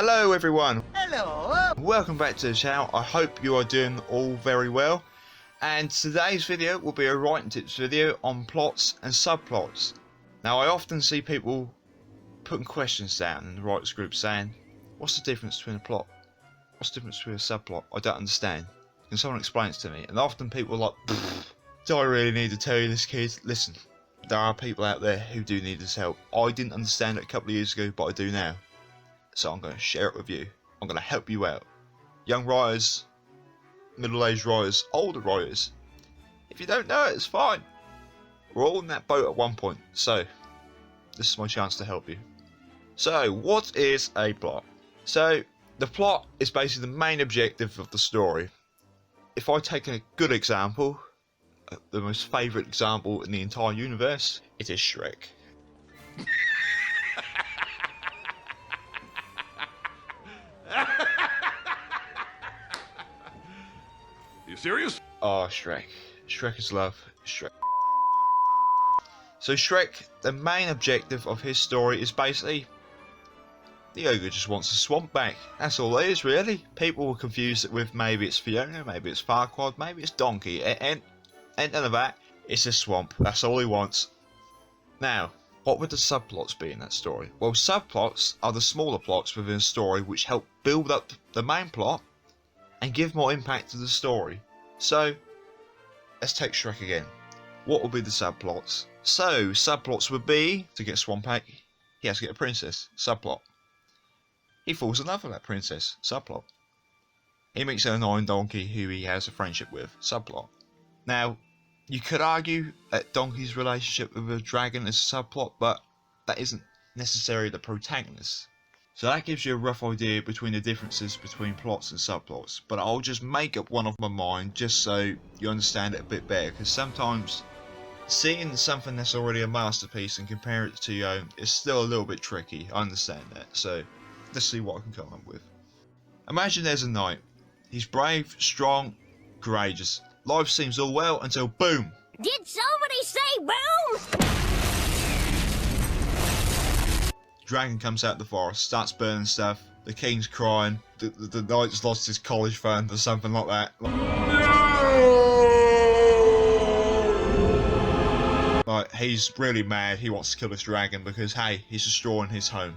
Hello everyone. Hello. Welcome back to the channel. I hope you are doing all very well. And today's video will be a writing tips video on plots and subplots. Now I often see people putting questions down in the writers group saying, what's the difference between a plot? What's the difference between a subplot? I don't understand. Can someone explain it to me? And often people are like, do I really need to tell you this, kid? Listen, there are people out there who do need this help. I didn't understand it a couple of years ago, but I do now. So I'm going to share it with you. I'm going to help you out. Young writers, middle-aged writers, older writers. If you don't know it, it's fine. We're all in that boat at one point. So, this is my chance to help you. So, what is a plot? So, the plot is basically the main objective of the story. If I take a good example, the most favourite example in the entire universe, it is Shrek. You serious? Oh, Shrek. Shrek is love. Shrek. So Shrek, the main objective of his story is basically the ogre just wants his swamp back. That's all it is, really. People will confuse it with maybe it's Fiona, maybe it's Farquaad, maybe it's Donkey. And none of that. It's a swamp. That's all he wants. Now, what would the subplots be in that story? Well, subplots are the smaller plots within a story which help build up the main plot and give more impact to the story. So, let's take Shrek again. What would be the subplots? So, subplots would be, to get Swampake, he has to get a princess. Subplot. He falls in love with that princess. Subplot. He meets an annoying donkey who he has a friendship with. Subplot. Now, you could argue that Donkey's relationship with a dragon is a subplot, but that isn't necessarily the protagonist. So that gives you a rough idea between the differences between plots and subplots, but I'll just make up one of my mind just so you understand it a bit better, because sometimes seeing something that's already a masterpiece and compare it to your own is still a little bit tricky. I understand that, so let's see what I can come up with. Imagine there's a knight. He's brave, strong, courageous. Life seems all well until boom! Did somebody say boom? Dragon comes out the forest, starts burning stuff, the king's crying, the knight's lost his college fund or something like that. Like, he's really mad, he wants to kill this dragon because, hey, he's destroying his home.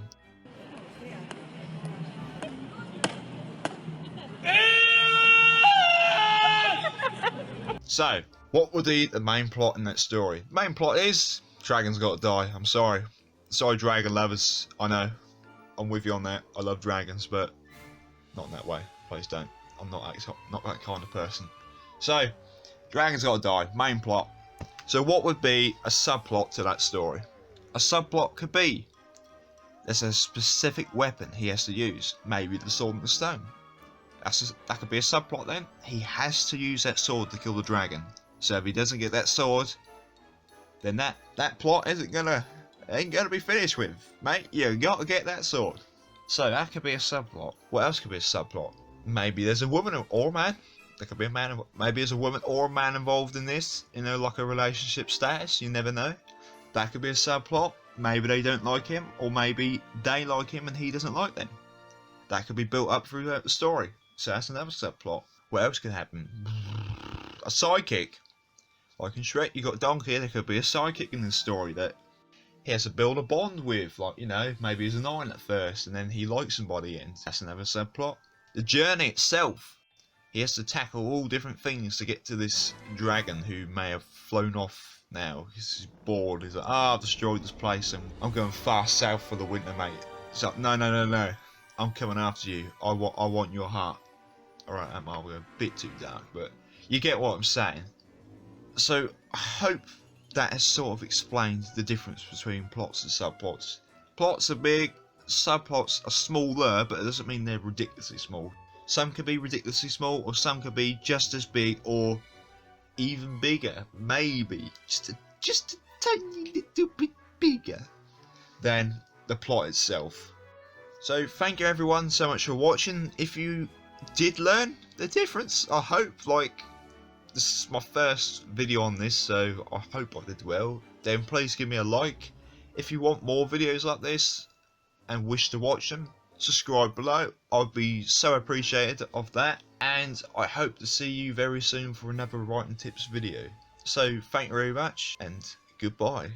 So, what would be the main plot in that story? The main plot is, dragon's got to die, I'm sorry. Sorry, dragon lovers. I know. I'm with you on that. I love dragons, but not in that way. Please don't. I'm not that kind of person. So, dragon's got to die. Main plot. So, what would be a subplot to that story? A subplot could be there's a specific weapon he has to use. Maybe the sword and the stone. That could be a subplot then. He has to use that sword to kill the dragon. So, if he doesn't get that sword, then that plot ain't gonna be finished with, mate. You got to get that sword. So that could be a subplot. What else could be a subplot? Maybe there's a woman or a man. There could be a man. Maybe there's a woman or a man involved in this. You know, like a relationship status. You never know. That could be a subplot. Maybe they don't like him, or maybe they like him and he doesn't like them. That could be built up throughout the story. So that's another subplot. What else could happen? A sidekick. Like in Shrek, you got Donkey. There could be a sidekick in the story that he has to build a bond with, like, you know, maybe he's an island at first and then he likes somebody and that's another subplot. The journey itself, he has to tackle all different things to get to this dragon who may have flown off now. He's bored, he's like, I've destroyed this place and I'm going far south for the winter, mate. He's like, no, I'm coming after you. I want your heart. Alright, that might be a bit too dark, but you get what I'm saying. So, I hope that has sort of explained the difference between plots and subplots. Plots are big, subplots are smaller, but it doesn't mean they're ridiculously small. Some could be ridiculously small, or some could be just as big, or even bigger. Maybe just a tiny little bit bigger than the plot itself. So thank you everyone so much for watching. If you did learn the difference, I hope, like, this is my first video on this, so I hope I did well. Then please give me a like. If you want more videos like this and wish to watch them, subscribe below. I'd be so appreciated of that, and I hope to see you very soon for another writing tips video. So thank you very much, and goodbye.